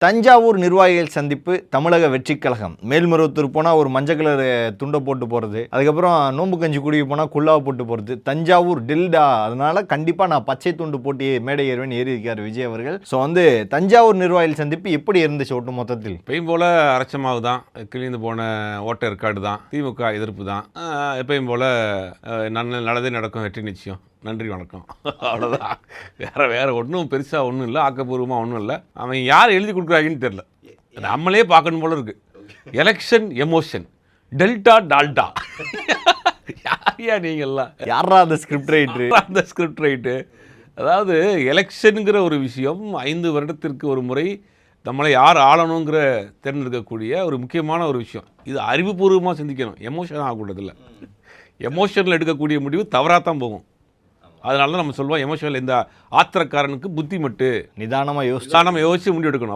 தஞ்சாவூர் நிர்வாகிகள் சந்திப்பு தமிழக வெற்றிக் கழகம். மேல்மருவத்தூர் போனால் ஒரு மஞ்சள் கலர் துண்டை போட்டு போகிறது, அதுக்கப்புறம் நோம்பு கஞ்சி குடிக்க போனால் குல்லாவை போட்டு போகிறது. தஞ்சாவூர் டெல்டா, அதனால கண்டிப்பாக நான் பச்சை துண்டு போட்டு மேடை ஏறுவேன் ஏறி இருக்கார் விஜய் அவர்கள். ஸோ தஞ்சாவூர் நிர்வாகிகள் சந்திப்பு எப்படி இருந்துச்சு ஒட்டு மொத்தத்தில்? எப்பயும் போல் அரைச்சமாவு தான், கிழிந்து போன ஓட்ட ஏற்காடு தான், திமுக எதிர்ப்பு தான். எப்பயும் போல் நல்லதே நடக்கும், வெற்றி நிச்சயம், நன்றி வணக்கம், அவ்வளோதான். வேறு ஒன்றும் பெருசாக ஒன்றும் இல்லை, ஆக்கப்பூர்வமாக ஒன்றும் இல்லை. அவன் யார் எழுதி கொடுக்குறாங்கன்னு தெரில, நம்மளே பார்க்கணும் போல இருக்குது. Election emotion, delta Dalda. யாரையா நீங்கள்லாம்? யாரா அந்த ஸ்கிரிப்ட் ரைட்டு? அதாவது எலெக்ஷனுங்கிற ஒரு விஷயம் 5 வருடத்திற்கு ஒரு முறை நம்மளை யார் ஆளணுங்கிற தேர்ந்தெடுக்கக்கூடிய ஒரு முக்கியமான ஒரு விஷயம். இது அறிவுபூர்வமாக சிந்திக்கணும், எமோஷன் ஆகக்கூடாதுல்ல. எமோஷனில் எடுக்கக்கூடிய முடிவு தவறாக தான் போகும். அதனால தான் நம்ம சொல்லுவோம், எமோஷனல் இந்த ஆத்திரக்காரனுக்கு புத்தி மட்டு, நிதானமாக யோசிச்சு முடிவு எடுக்கணும்.